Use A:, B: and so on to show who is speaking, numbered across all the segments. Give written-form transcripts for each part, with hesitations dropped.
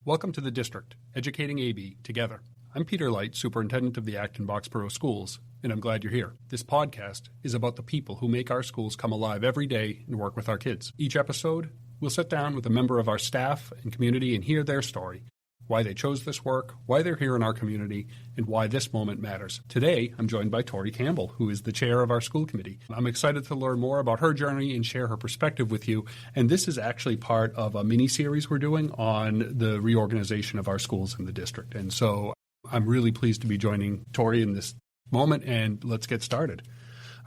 A: Welcome to the District, Educating AB Together. I'm Peter Light, Superintendent of the Acton-Boxborough Schools, and I'm glad you're here. This podcast is about the people who make our schools come alive every day and work with our kids. Each episode, we'll sit down with a member of our staff and community and hear their story, why they chose this work, why they're here in our community, and why this moment matters. Today, I'm joined by Tori Campbell, who is the chair of our school committee. I'm excited to learn more about her journey and share her perspective with you. And this is actually part of a mini-series we're doing on the reorganization of our schools in the district. And so I'm really pleased to be joining Tori in this moment, and let's get started.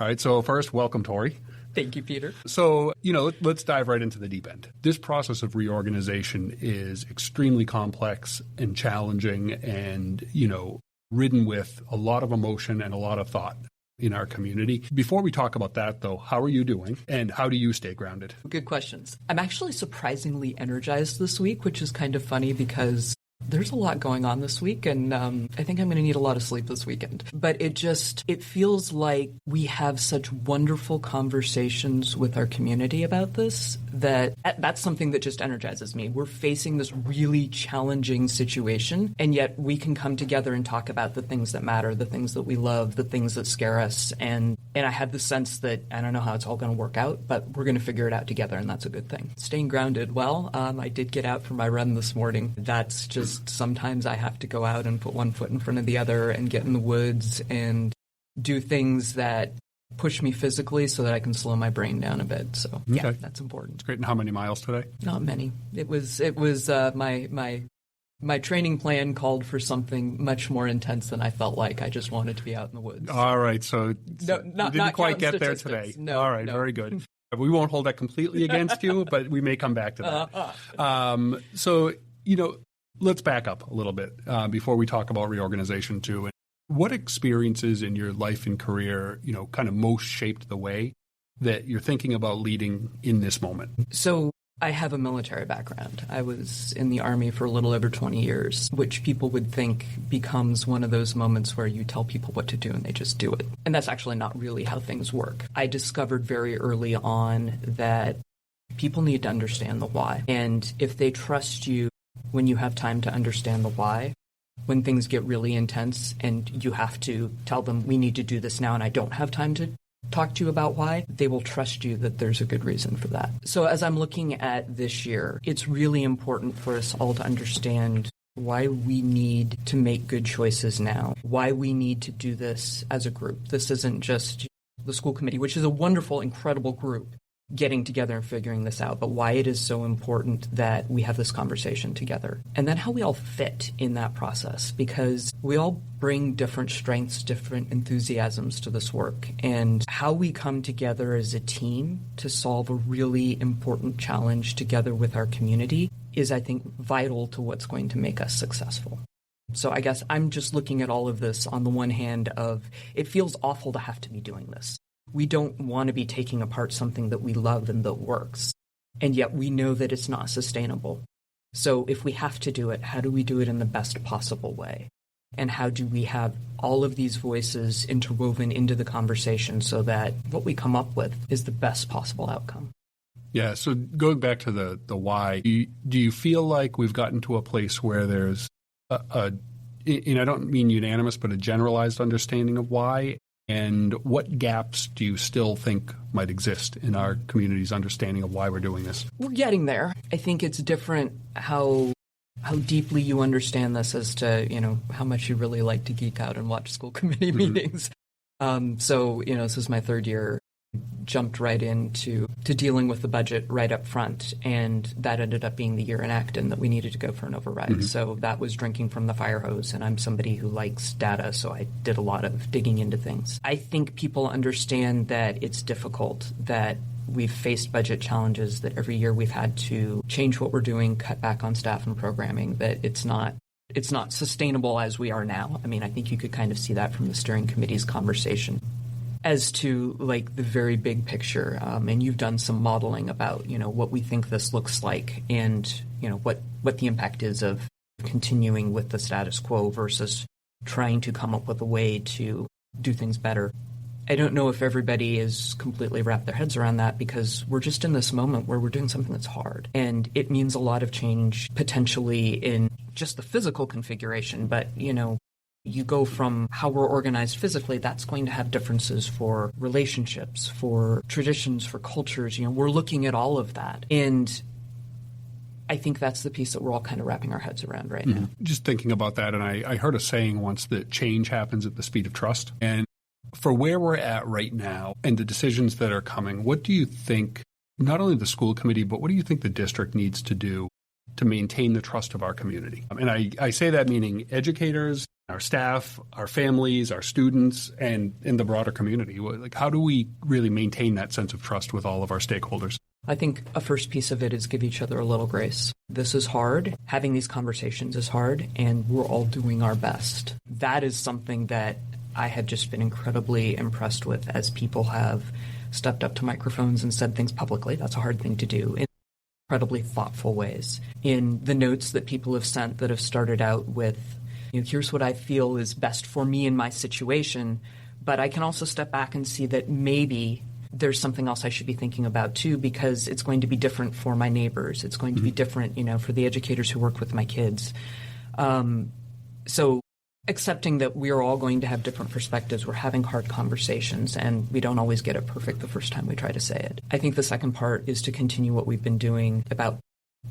A: All right, so first, welcome, Tori.
B: Thank you, Peter.
A: So, let's dive right into the deep end. This process of reorganization is extremely complex and challenging and, ridden with a lot of emotion and a lot of thought in our community. Before we talk about that, though, how are you doing and how do you stay grounded?
B: Good questions. I'm actually surprisingly energized this week, which is kind of funny because there's a lot going on this week, and I think I'm going to need a lot of sleep this weekend. But it feels like we have such wonderful conversations with our community about this that's something that just energizes me. We're facing this really challenging situation, and yet we can come together and talk about the things that matter, the things that we love, the things that scare us. And I have the sense that I don't know how it's all going to work out, but we're going to figure it out together, and that's a good thing. Staying grounded, well, I did get out for my run this morning. That's just sometimes I have to go out and put one foot in front of the other and get in the woods and do things that push me physically so that I can slow my brain down a bit. So yeah, that's important.
A: It's great. And how many miles today?
B: Not many. It was my training plan called for something much more intense than I felt like. I just wanted to be out in the woods.
A: All right. So
B: no,
A: you didn't quite get there today.
B: No.
A: All right. No. Very good. We won't hold that completely against you, but we may come back to that. Let's back up a little bit before we talk about reorganization too. What experiences in your life and career, kind of most shaped the way that you're thinking about leading in this moment?
B: So I have a military background. I was in the Army for a little over 20 years, which people would think becomes one of those moments where you tell people what to do and they just do it. And that's actually not really how things work. I discovered very early on that people need to understand the why. And if they trust you when you have time to understand the why, when things get really intense and you have to tell them, we need to do this now and I don't have time to talk to you about why, they will trust you that there's a good reason for that. So as I'm looking at this year, it's really important for us all to understand why we need to make good choices now, why we need to do this as a group. This isn't just the school committee, which is a wonderful, incredible group, getting together and figuring this out, but why it is so important that we have this conversation together. And then how we all fit in that process, because we all bring different strengths, different enthusiasms to this work. And how we come together as a team to solve a really important challenge together with our community is, I think, vital to what's going to make us successful. So I guess I'm just looking at all of this on the one hand of, it feels awful to have to be doing this. We don't want to be taking apart something that we love and that works, and yet we know that it's not sustainable. So if we have to do it, how do we do it in the best possible way? And how do we have all of these voices interwoven into the conversation so that what we come up with is the best possible outcome?
A: Yeah, so going back to the why, do you feel like we've gotten to a place where there's and I don't mean unanimous, but a generalized understanding of why? And what gaps do you still think might exist in our community's understanding of why we're doing this?
B: We're getting there. I think it's different how deeply you understand this as to, how much you really like to geek out and watch school committee meetings. So, this is my third year, jumped right into dealing with the budget right up front. And that ended up being the year in Acton that we needed to go for an override. Mm-hmm. So that was drinking from the fire hose. And I'm somebody who likes data, so I did a lot of digging into things. I think people understand that it's difficult, that we've faced budget challenges, that every year we've had to change what we're doing, cut back on staff and programming, that it's not sustainable as we are now. I mean, I think you could kind of see that from the steering committee's conversation. As to the very big picture, and you've done some modeling about, what we think this looks like and, what the impact is of continuing with the status quo versus trying to come up with a way to do things better. I don't know if everybody is completely wrapped their heads around that, because we're just in this moment where we're doing something that's hard. And it means a lot of change potentially in just the physical configuration. But, you go from how we're organized physically, that's going to have differences for relationships, for traditions, for cultures. We're looking at all of that. And I think that's the piece that we're all kind of wrapping our heads around right now.
A: Just thinking about that, and I heard a saying once that change happens at the speed of trust. And for where we're at right now and the decisions that are coming, what do you think, not only the school committee, but what do you think the district needs to do to maintain the trust of our community? And I say that meaning educators, our staff, our families, our students, and in the broader community. Like, how do we really maintain that sense of trust with all of our stakeholders?
B: I think a first piece of it is give each other a little grace. This is hard. Having these conversations is hard, and we're all doing our best. That is something that I have just been incredibly impressed with as people have stepped up to microphones and said things publicly. That's a hard thing to do in incredibly thoughtful ways. In the notes that people have sent that have started out with, here's what I feel is best for me in my situation, but I can also step back and see that maybe there's something else I should be thinking about too, because it's going to be different for my neighbors. It's going to be different, for the educators who work with my kids. So accepting that we are all going to have different perspectives. We're having hard conversations, and we don't always get it perfect the first time we try to say it. I think the second part is to continue what we've been doing about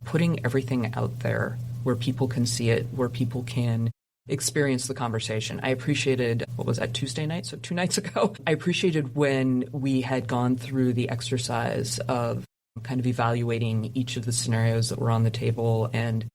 B: putting everything out there where people can see it, where people can experience the conversation. I appreciated, Tuesday night? So 2 nights ago. I appreciated when we had gone through the exercise of kind of evaluating each of the scenarios that were on the table and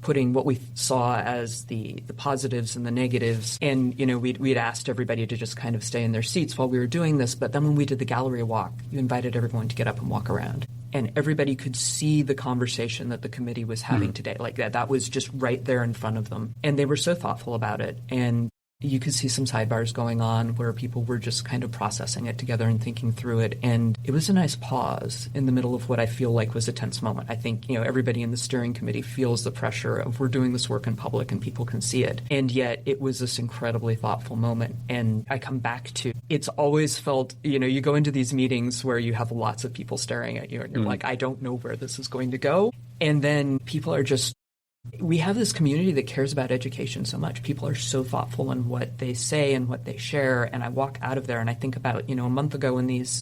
B: putting what we saw as the positives and the negatives. And, we'd asked everybody to just kind of stay in their seats while we were doing this. But then when we did the gallery walk, you invited everyone to get up and walk around. And everybody could see the conversation that the committee was having today. Like that was just right there in front of them. And they were so thoughtful about it. And you could see some sidebars going on where people were just kind of processing it together and thinking through it. And it was a nice pause in the middle of what I feel like was a tense moment. I think, everybody in the steering committee feels the pressure of we're doing this work in public and people can see it. And yet it was this incredibly thoughtful moment. And I come back to, it's always felt, you go into these meetings where you have lots of people staring at you and you're like, I don't know where this is going to go. And then people are just, we have this community that cares about education so much. People are so thoughtful in what they say and what they share. And I walk out of there and I think about, a month ago when this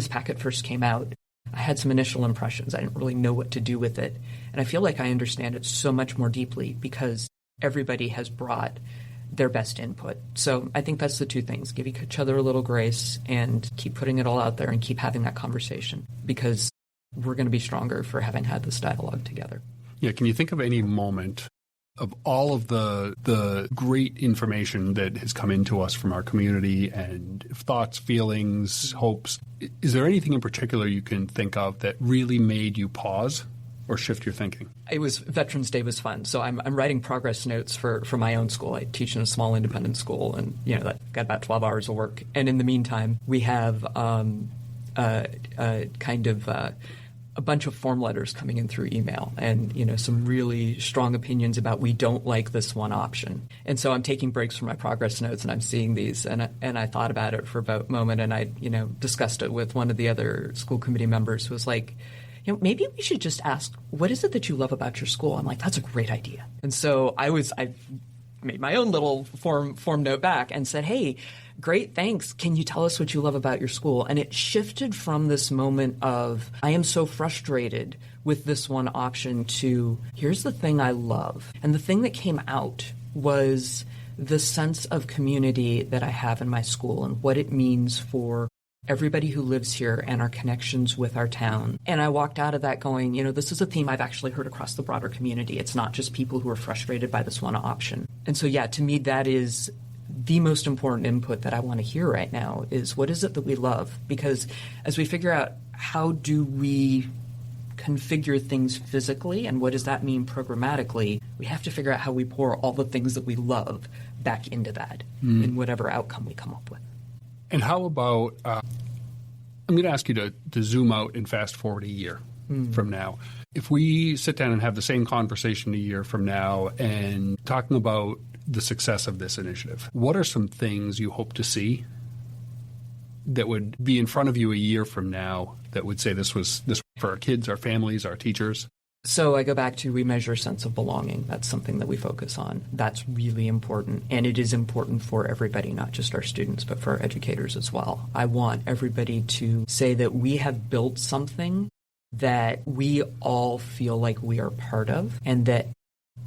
B: packet first came out, I had some initial impressions. I didn't really know what to do with it. And I feel like I understand it so much more deeply because everybody has brought their best input. So I think that's the two things. Give each other a little grace and keep putting it all out there and keep having that conversation, because we're going to be stronger for having had this dialogue together.
A: Yeah, can you think of any moment of all of the great information that has come into us from our community and thoughts, feelings, hopes? Is there anything in particular you can think of that really made you pause or shift your thinking?
B: It was Veterans Day was fun. So I'm writing progress notes for my own school. I teach in a small independent school, and that got about 12 hours of work. And in the meantime, we have a bunch of form letters coming in through email and, some really strong opinions about we don't like this one option. And so I'm taking breaks from my progress notes and I'm seeing these and I thought about it for about a moment and I, discussed it with one of the other school committee members who was like, maybe we should just ask, what is it that you love about your school? I'm like, that's a great idea. And so I made my own little form note back and said, hey, great, thanks. Can you tell us what you love about your school? And it shifted from this moment of, I am so frustrated with this one option to, here's the thing I love. And the thing that came out was the sense of community that I have in my school and what it means for everybody who lives here and our connections with our town. And I walked out of that going, this is a theme I've actually heard across the broader community. It's not just people who are frustrated by this one option. And so, to me, that is the most important input that I want to hear right now is what is it that we love? Because as we figure out how do we configure things physically and what does that mean programmatically, we have to figure out how we pour all the things that we love back into that in whatever outcome we come up with.
A: And how about, I'm going to ask you to zoom out and fast forward a year from now. If we sit down and have the same conversation a year from now and talking about the success of this initiative, what are some things you hope to see that would be in front of you a year from now that would say this was for our kids, our families, our teachers?
B: So I go back to we measure sense of belonging. That's something that we focus on. That's really important. And it is important for everybody, not just our students, but for our educators as well. I want everybody to say that we have built something that we all feel like we are part of, and that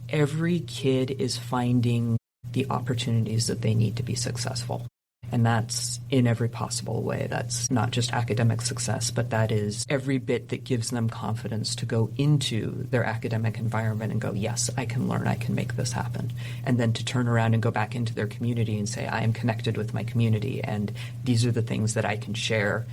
B: every kid is finding the opportunities that they need to be successful. And that's in every possible way. That's not just academic success, but that is every bit that gives them confidence to go into their academic environment and go, yes, I can learn, I can make this happen. And then to turn around and go back into their community and say, I am connected with my community, and these are the things that I can share.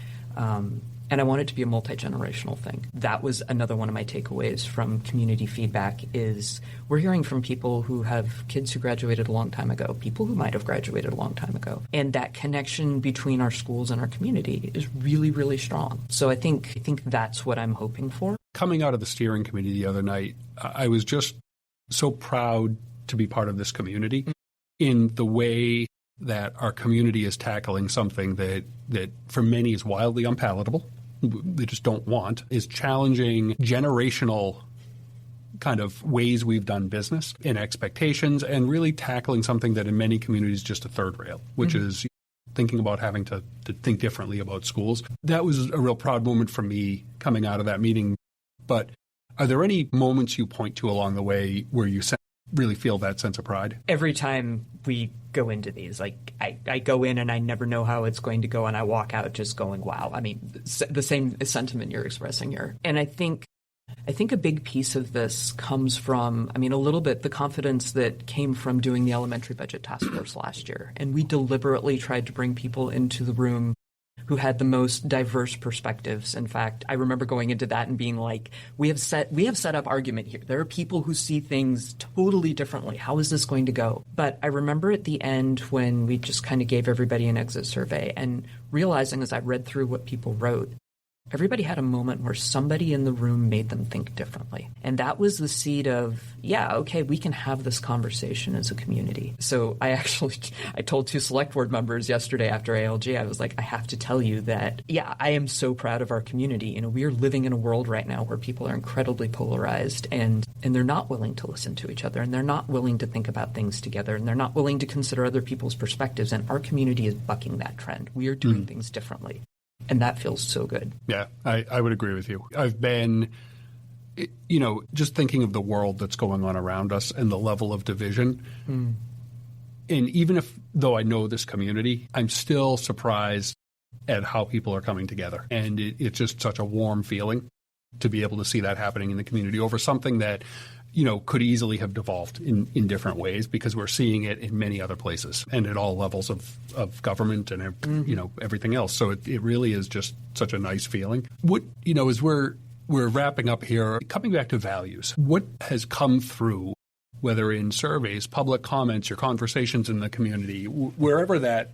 B: And I want it to be a multi-generational thing. That was another one of my takeaways from community feedback is we're hearing from people who have kids who graduated a long time ago, people who might have graduated a long time ago. And that connection between our schools and our community is really, really strong. So I think that's what I'm hoping for.
A: Coming out of the steering committee the other night, I was just so proud to be part of this community in the way that our community is tackling something that for many is wildly unpalatable. They just don't want, is challenging generational kind of ways we've done business and expectations, and really tackling something that in many communities is just a third rail, which is thinking about having to think differently about schools. That was a real proud moment for me coming out of that meeting. But are there any moments you point to along the way where you really feel that sense of pride?
B: Every time we go into these, like I go in and I never know how it's going to go, and I walk out just going, wow. I mean, the same sentiment you're expressing here. And I think a big piece of this comes from, a little bit the confidence that came from doing the elementary budget task force last year. And we deliberately tried to bring people into the room who had the most diverse perspectives. In fact, I remember going into that and being like, we have set up argument here. There are people who see things totally differently. How is this going to go? But I remember at the end when we just kind of gave everybody an exit survey and realizing as I read through what people wrote, everybody had a moment where somebody in the room made them think differently. And that was the seed of, yeah, okay, we can have this conversation as a community. So I told 2 select board members yesterday after ALG, I was like, I have to tell you that, yeah, I am so proud of our community. We are living in a world right now where people are incredibly polarized and they're not willing to listen to each other, and they're not willing to think about things together, and they're not willing to consider other people's perspectives. And our community is bucking that trend. We are doing things differently. And that feels so good. Yeah,
A: I would agree with you. I've been, just thinking of the world that's going on around us and the level of division. And even though I know this community, I'm still surprised at how people are coming together. And it's just such a warm feeling to be able to see that happening in the community over something that could easily have devolved in different ways, because we're seeing it in many other places and at all levels of government and, everything else. So it really is just such a nice feeling. What, as we're wrapping up here, coming back to values, what has come through, whether in surveys, public comments, your conversations in the community, wherever that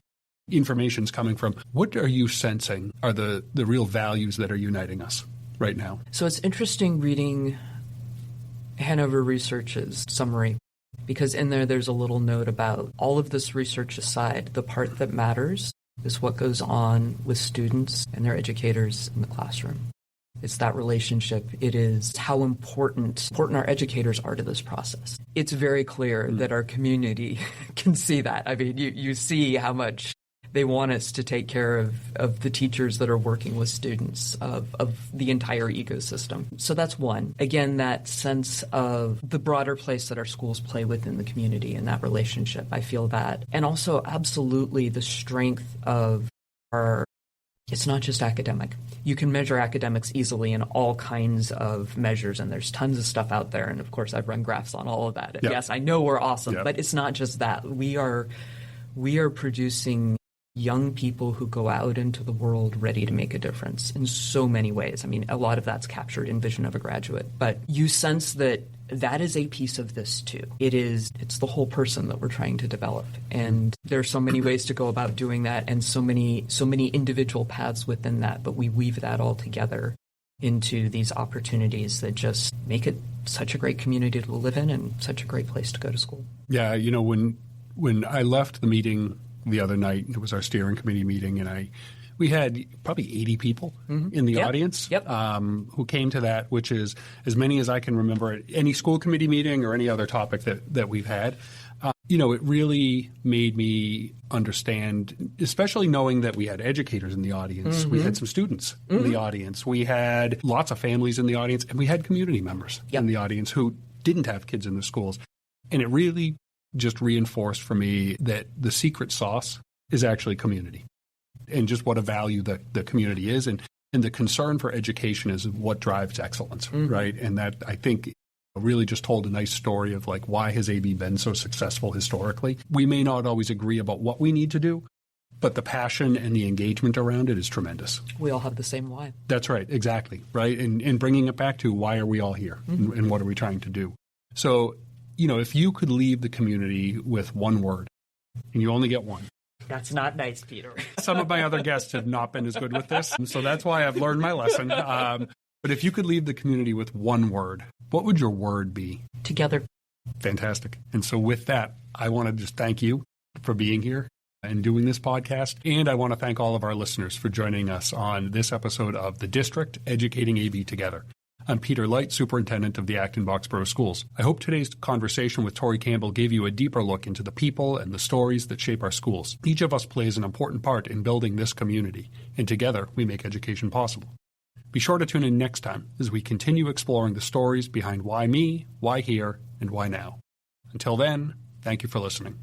A: information's coming from, what are you sensing are the real values that are uniting us right now?
B: So it's interesting reading Hanover Research's summary, because in there's a little note about all of this research aside, the part that matters is what goes on with students and their educators in the classroom. It's that relationship. It is how important our educators are to this process. It's very clear that our community can see that. You see how much they want us to take care of the teachers that are working with students, of the entire ecosystem. So that's one. Again, that sense of the broader place that our schools play within the community and that relationship. I feel that. And also absolutely the strength of it's not just academic. You can measure academics easily in all kinds of measures, and there's tons of stuff out there. And of course, I've run graphs on all of that. And yes, I know we're awesome, but it's not just that. We are producing young people who go out into the world ready to make a difference in so many ways. A lot of that's captured in Vision of a Graduate, but you sense that is a piece of this too. It's the whole person that we're trying to develop. And there are so many ways to go about doing that, and so many individual paths within that, but we weave that all together into these opportunities that just make it such a great community to live in and such a great place to go to school.
A: Yeah, when I left the meeting the other night, it was our steering committee meeting, and I We had probably 80 people in the audience who came to that, which is as many as I can remember at any school committee meeting or any other topic that we've had. It really made me understand, especially knowing that we had educators in the audience. We had some students in the audience. We had lots of families in the audience, and we had community members in the audience who didn't have kids in the schools. And it really just reinforced for me that the secret sauce is actually community and just what a value the community is. And the concern for education is what drives excellence, right? And that, I think, really just told a nice story of like, why has AB been so successful historically? We may not always agree about what we need to do, but the passion and the engagement around it is tremendous.
B: We all have the same why.
A: That's right, exactly, right? And bringing it back to why are we all here and what are we trying to do? So, if you could leave the community with one word, and you only get one.
B: That's not nice, Peter.
A: Some of my other guests have not been as good with this, so that's why I've learned my lesson. But if you could leave the community with one word, what would your word be?
B: Together.
A: Fantastic. And so with that, I want to just thank you for being here and doing this podcast. And I want to thank all of our listeners for joining us on this episode of The District Educating AB Together. I'm Peter Light, Superintendent of the Acton-Boxborough Schools. I hope today's conversation with Tori Campbell gave you a deeper look into the people and the stories that shape our schools. Each of us plays an important part in building this community, and together we make education possible. Be sure to tune in next time as we continue exploring the stories behind why me, why here, and why now. Until then, thank you for listening.